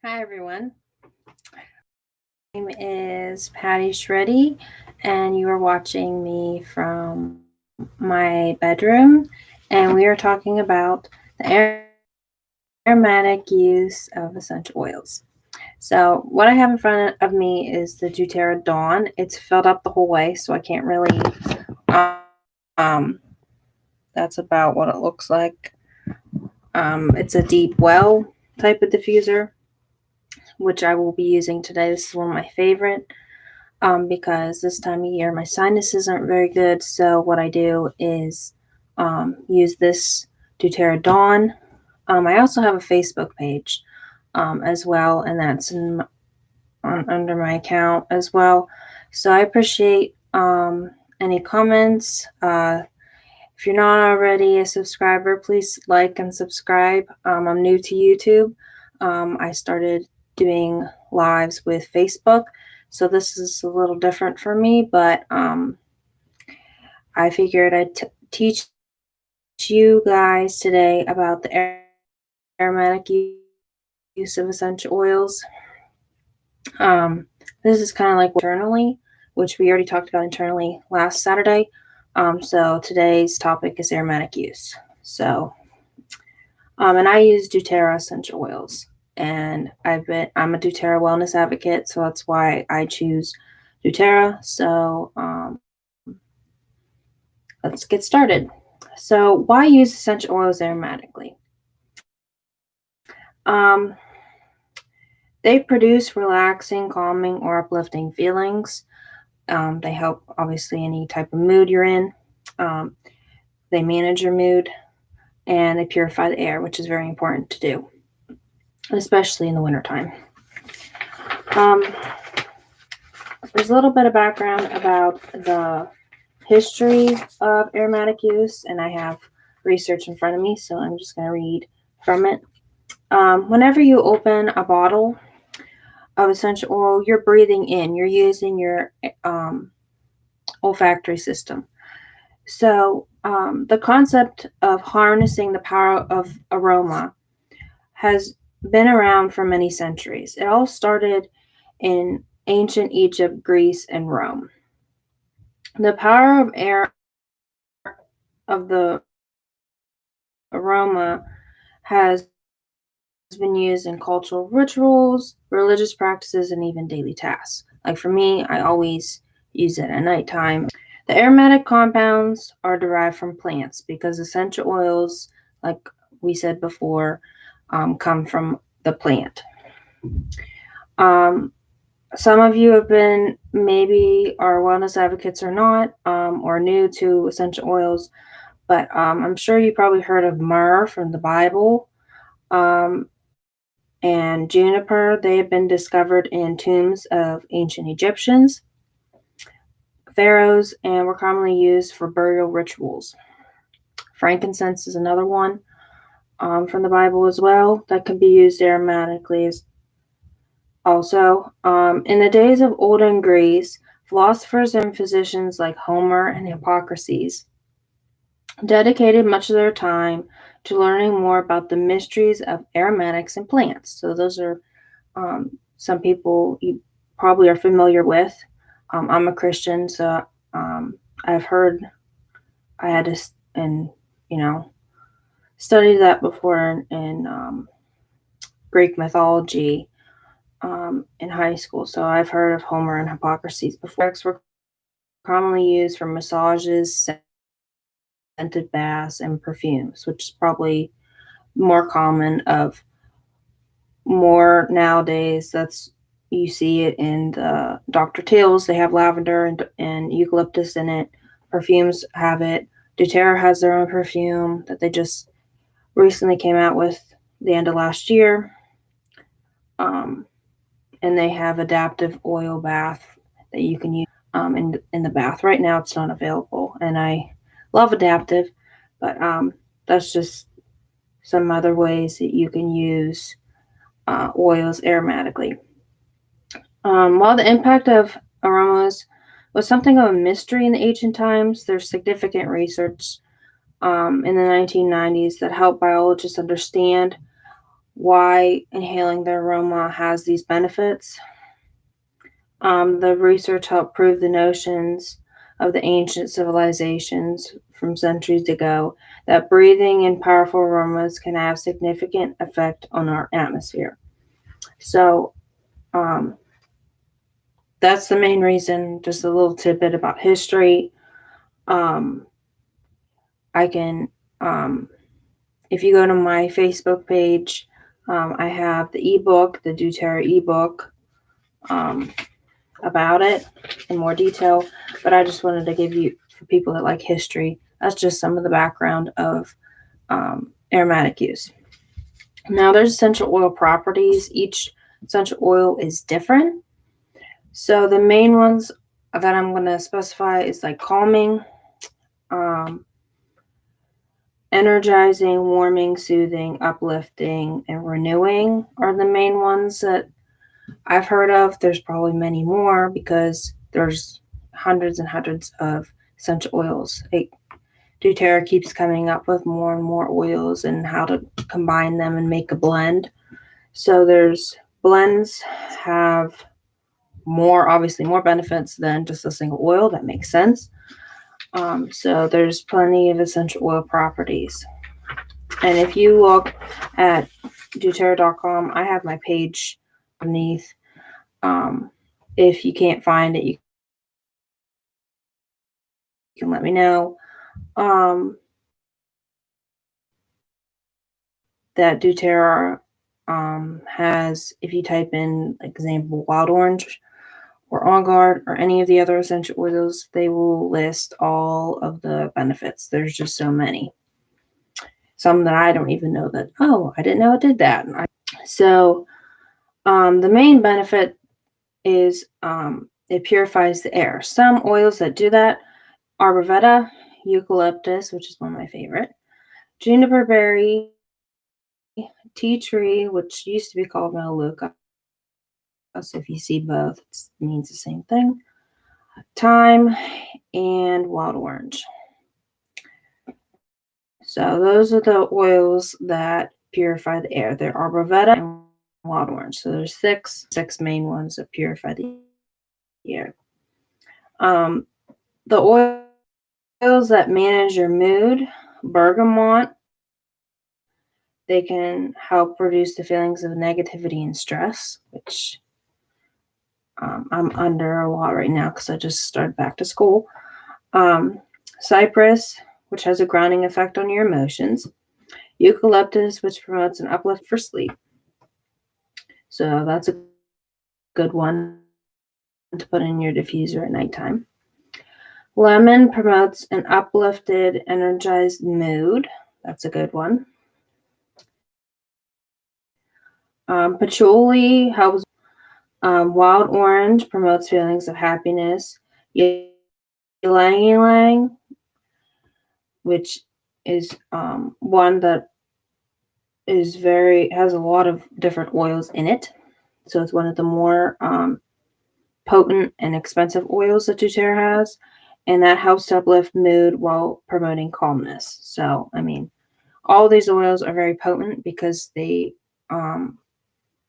Hi everyone. My name is Patty Shreddy, and you are watching me from my bedroom, and we are talking about the aromatic use of essential oils. So what I have in front of me is the doTERRA Dawn. It's filled up the whole way, so I can't really. Um, that's about what it looks like. It's a deep well type of diffuser, which I will be using today. This is one of my favorite. Because this time of year my sinuses aren't very good. So what I do is use this doTERRA Dawn. I also have a Facebook page as well, and that's under my account as well. So I appreciate any comments. If you're not already a subscriber, please like and subscribe. I'm new to YouTube. I started doing lives with Facebook, so this is a little different for me, but I figured I'd teach you guys today about the aromatic use of essential oils. This is kind of like internally, which we already talked about internally last Saturday. So today's topic is aromatic use. So, and I use doTERRA essential oils, and I'm a doTERRA wellness advocate, so that's why I choose doTERRA. So, let's get started. So, why use essential oils aromatically? They produce relaxing, calming, or uplifting feelings. They help, obviously, any type of mood you're in. They manage your mood, and they purify the air, which is very important to do, especially in the wintertime. There's a little bit of background about the history of aromatic use, and I have research in front of me, so I'm just going to read from it. Whenever you open a bottle of essential oil, you're breathing in, you're using your olfactory system. So the concept of harnessing the power of aroma has been around for many centuries. It all started in ancient Egypt, Greece, and Rome. The power of air of the aroma has been used in cultural rituals, religious practices, and even daily tasks. Like for me, I always use it at nighttime. The aromatic compounds are derived from plants because essential oils, like we said before, come from the plant. Some of you have been maybe are wellness advocates or not, or new to essential oils, but I'm sure you probably heard of myrrh from the Bible. And juniper. They have been discovered in tombs of ancient Egyptians, pharaohs, and were commonly used for burial rituals. Frankincense is another one from the Bible as well that can be used aromatically also. In the days of olden Greece, philosophers and physicians like Homer and Hippocrates dedicated much of their time to learning more about the mysteries of aromatics and plants. So those are some people you probably are familiar with. I'm a Christian, so I've heard I had to study that before in Greek mythology in high school. So I've heard of Homer and Hippocrates before. Were commonly used for massages, scented baths, and perfumes, which is probably more common of more nowadays. That's you see it in the Dr. Teal's. They have lavender and eucalyptus in it. Perfumes have it. doTERRA has their own perfume that they just recently came out with the end of last year. And they have adaptive oil bath that you can use in the bath. Right now it's not available, and I love adaptive, but that's just some other ways that you can use oils aromatically. While the impact of aromas was something of a mystery in the ancient times, there's significant research in the 1990s that helped biologists understand why inhaling the aroma has these benefits. The research helped prove the notions of the ancient civilizations from centuries ago that breathing in powerful aromas can have significant effect on our atmosphere. So that's the main reason. Just a little tidbit about history. Um, I can, if you go to my Facebook page, I have the ebook, the doTERRA ebook, about it in more detail. But I just wanted to give you, for people that like history, that's just some of the background of aromatic use. Now, there's essential oil properties. Each essential oil is different. So the main ones that I'm going to specify is like calming, energizing, warming, soothing, uplifting, and renewing are the main ones that I've heard of. There's probably many more because there's hundreds and hundreds of essential oils. doTERRA keeps coming up with more and more oils and how to combine them and make a blend. So there's blends have obviously more benefits than just a single oil. That makes sense. So there's plenty of essential oil properties. And if you look at doTERRA.com, I have my page underneath. If you can't find it, you can let me know. That doTERRA has, if you type in, example, wild orange or On Guard or any of the other essential oils, they will list all of the benefits. There's just so many. Some that I don't even know that, I didn't know it did that. So the main benefit is it purifies the air. Some oils that do that are Arborvita, eucalyptus, which is one of my favorite, juniper berry, tea tree, which used to be called melaleuca. So if you see both, it means the same thing. Thyme and wild orange. So those are the oils that purify the air. They're Arborvita and wild orange. So there's six main ones that purify the air. The oils that manage your mood, bergamot, they can help reduce the feelings of negativity and stress, which I'm under a lot right now because I just started back to school. Cypress, which has a grounding effect on your emotions. Eucalyptus, which promotes an uplift for sleep. So that's a good one to put in your diffuser at nighttime. Lemon promotes an uplifted, energized mood. That's a good one. Patchouli helps. Wild orange promotes feelings of happiness. Ylang ylang, which is one that has a lot of different oils in it. So it's one of the more potent and expensive oils that doTERRA has. And that helps to uplift mood while promoting calmness. So, I mean, all these oils are very potent because they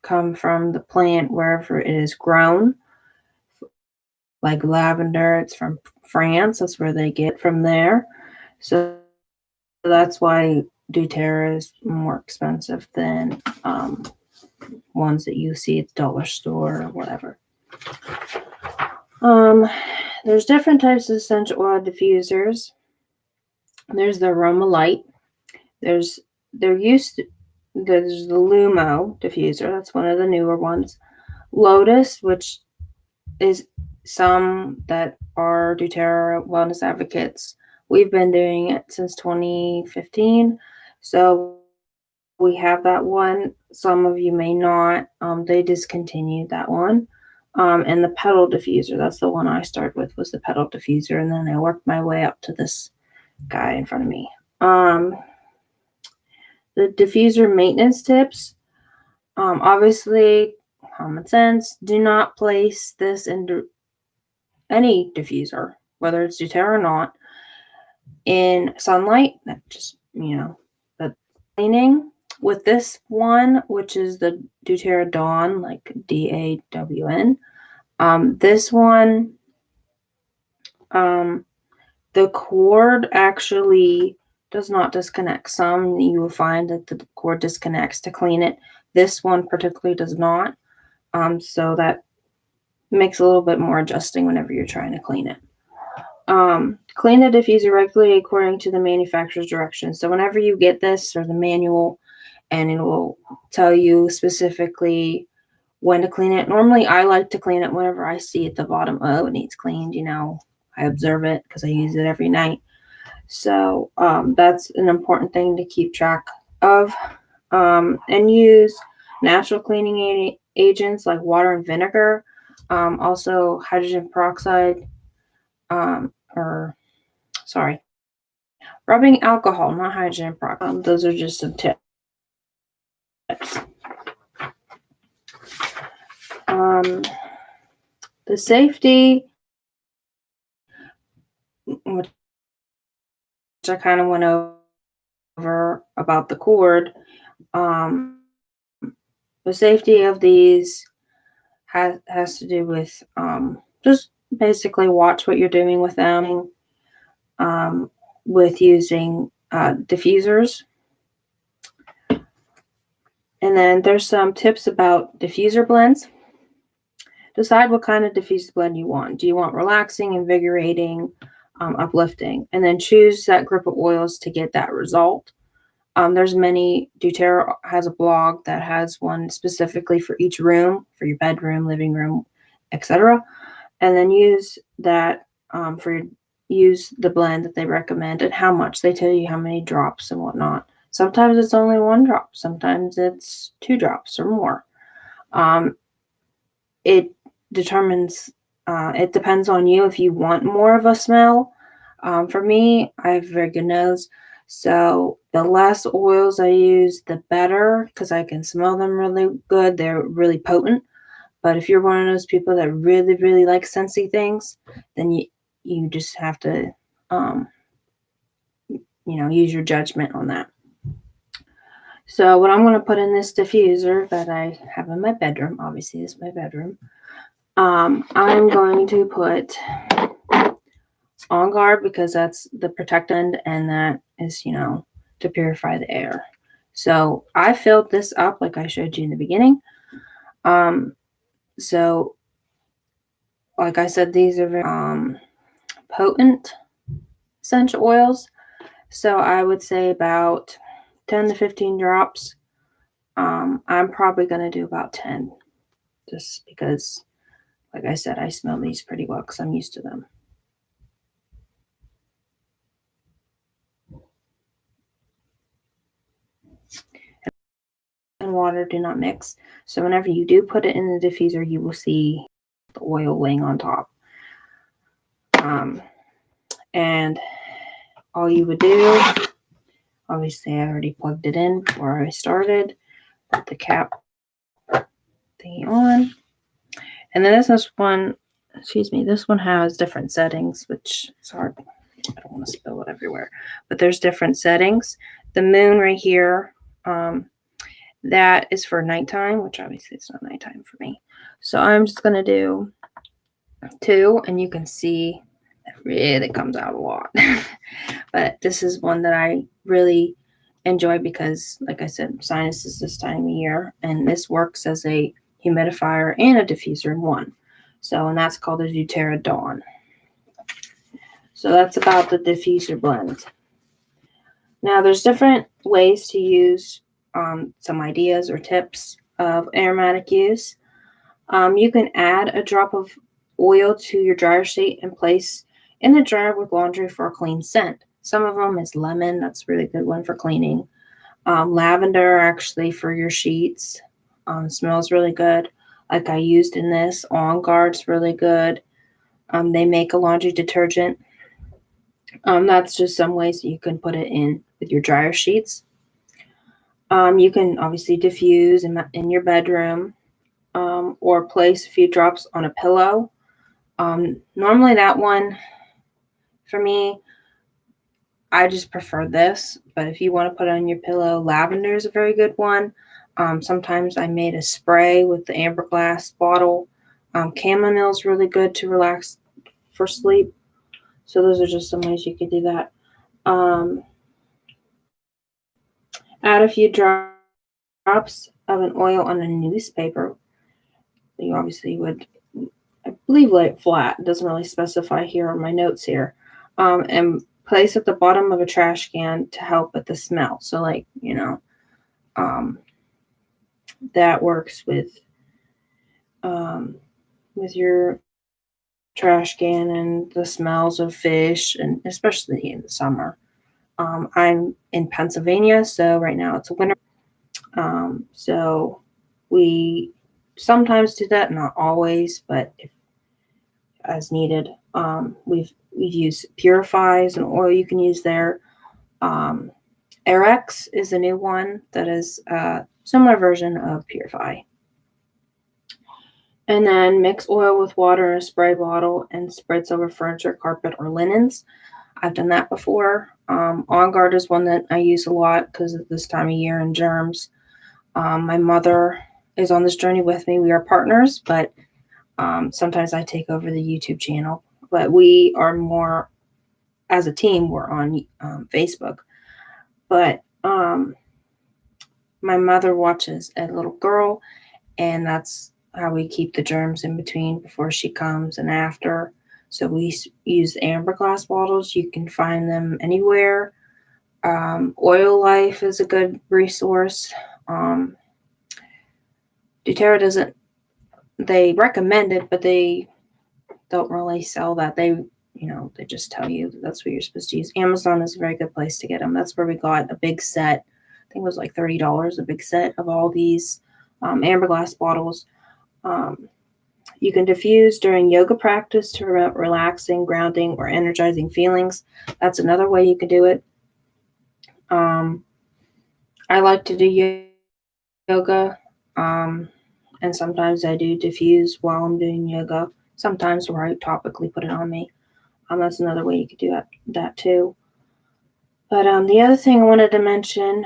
come from the plant wherever it is grown. Like lavender, it's from France. That's where they get from there. So that's why doTERRA is more expensive than ones that you see at the dollar store or whatever. There's different types of essential oil diffusers. There's the Aromalight. There's the Lumo diffuser. That's one of the newer ones. Lotus, which is some that are doTERRA wellness advocates. We've been doing it since 2015. So we have that one. Some of you may not. They discontinued that one. And the petal diffuser, that's the one I started with, was the petal diffuser. And then I worked my way up to this guy in front of me. The diffuser maintenance tips. Obviously, common sense. Do not place this into any diffuser, whether it's doTERRA or not, in sunlight. That just, that's cleaning. with this one, which is the doTERRA Dawn, like DAWN, this one, the cord actually does not disconnect. Some you will find that the cord disconnects to clean it. This one particularly does not. So that makes a little bit more adjusting whenever you're trying to clean it. Clean the diffuser regularly according to the manufacturer's directions. So whenever you get this or the manual, and it will tell you specifically when to clean it. Normally, I like to clean it whenever I see at the bottom, oh, it needs cleaned, I observe it because I use it every night. So that's an important thing to keep track of. And use natural cleaning agents like water and vinegar. Also hydrogen peroxide, rubbing alcohol, not hydrogen peroxide. Those are just some tips. The safety, which I kind of went over about the cord, the safety of these has to do with just basically watch what you're doing with them, with using diffusers. And then there's some tips about diffuser blends. Decide what kind of diffuser blend you want. Do you want relaxing, invigorating, uplifting? And then choose that group of oils to get that result. There's many. doTERRA has a blog that has one specifically for each room, for your bedroom, living room, etc. And then use that use the blend that they recommend and how much. They tell you how many drops and whatnot. Sometimes it's only 1 drop. Sometimes it's 2 drops or more. It determines. It depends on you if you want more of a smell. For me, I have a very good nose. So the less oils I use, the better, because I can smell them really good. They're really potent. But if you're one of those people that really, really like scentsy things, then you just have to, use your judgment on that. So what I'm going to put in this diffuser that I have in my bedroom, obviously this is my bedroom, I'm going to put On Guard, because that's the protectant, and that is, to purify the air. So I filled this up like I showed you in the beginning. So like I said, these are very potent essential oils. So I would say about 10 to 15 drops. I'm probably going to do about 10, just because, like I said, I smell these pretty well because I'm used to them. And water do not mix. So whenever you do put it in the diffuser, you will see the oil laying on top. And all you would do, obviously I already plugged it in before I started, put the cap thingy on. And then this one has different settings, which is hard. I don't want to spill it everywhere, but there's different settings. The moon right here, that is for nighttime, which obviously it's not nighttime for me. So I'm just going to do 2, and you can see it really comes out a lot. But this is one that I really enjoy because, like I said, sinuses this time of year, and this works as a humidifier and a diffuser in one. So, and that's called the doTERRA Dawn. So that's about the diffuser blend. Now, there's different ways to use some ideas or tips of aromatic use. You can add a drop of oil to your dryer sheet and place in the dryer with laundry for a clean scent. Some of them is lemon. That's a really good one for cleaning. Lavender, actually, for your sheets. Smells really good. Like I used in this. On Guard's really good. They make a laundry detergent. That's just some ways that you can put it in with your dryer sheets. You can obviously diffuse in your bedroom, or place a few drops on a pillow. Normally that one, for me, I just prefer this, but if you want to put it on your pillow, lavender is a very good one. Sometimes I made a spray with the amber glass bottle. Chamomile is really good to relax for sleep. So those are just some ways you could do that. Um, Add a few drops of an oil on a newspaper. You obviously would, I believe, lay it flat. It doesn't really specify here on my notes here. And place at the bottom of a trash can to help with the smell. So, like, um, that works with your trash can and the smells of fish, and especially in the summer. I'm in Pennsylvania, so right now it's winter. So we sometimes do that, not always, but if as needed. We've used Purifies, an oil you can use there. Um, Arex is a new one that is a similar version of Purify. And then mix oil with water in a spray bottle and spritz over furniture, carpet, or linens. I've done that before. On Guard is one that I use a lot because of this time of year and germs. My mother is on this journey with me. We are partners, but sometimes I take over the YouTube channel. But we are more, as a team, we're on Facebook. But my mother watches a little girl, and that's how we keep the germs in between before she comes and after. So we use amber glass bottles. You can find them anywhere. Oil Life is a good resource. doTERRA doesn't, they recommend it, but they don't really sell that. They just tell you that's what you're supposed to use. Amazon is a very good place to get them. That's where we got a big set. I think it was like $30, a big set of all these amber glass bottles. You can diffuse during yoga practice to promote relaxing, grounding, or energizing feelings. That's another way you can do it. I like to do yoga, and sometimes I do diffuse while I'm doing yoga. Sometimes where I topically put it on me. That's another way you could do that too. But the other thing I wanted to mention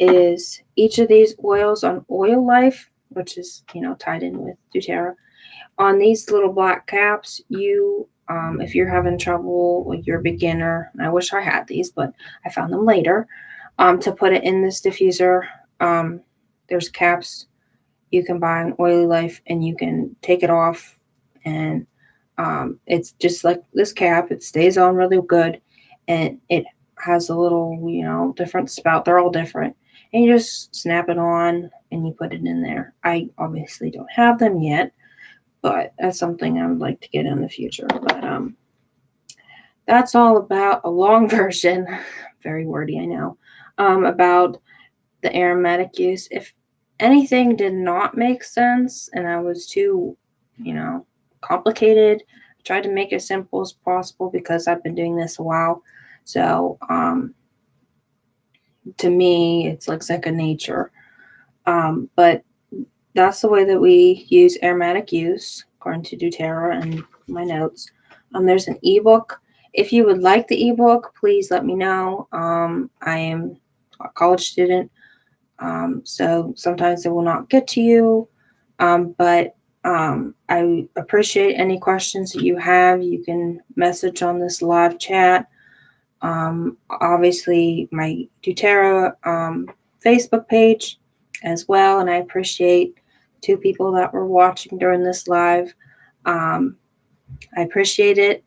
is each of these oils on Oil Life, which is tied in with doTERRA. On these little black caps, if you're having trouble, like you're a beginner, and I wish I had these, but I found them later. To put it in this diffuser, there's caps you can buy on Oily Life, and you can take it off, and it's just like this cap. It stays on really good, and it has a little, different spout. They're all different, and you just snap it on and you put it in there. I obviously don't have them yet, but that's something I would like to get in the future. But that's all about a long version, very wordy, I know, about the aromatic use. If anything did not make sense and I was too, complicated, I tried to make it as simple as possible because I've been doing this a while. So to me, it's like second nature. But that's the way that we use Aromatic Use, according to doTERRA and my notes. There's an ebook. If you would like the ebook, please let me know. I am a college student, so sometimes it will not get to you. But I appreciate any questions that you have. You can message on this live chat. Obviously, my doTERRA Facebook page as well, and I appreciate 2 people that were watching during this live. I appreciate it.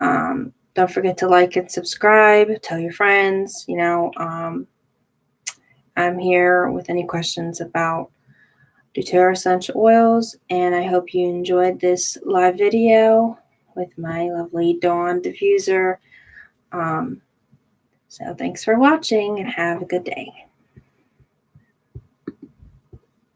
Don't forget to like and subscribe. Tell your friends. I'm here with any questions about doTERRA essential oils, and I hope you enjoyed this live video with my lovely Dawn diffuser. So thanks for watching and have a good day.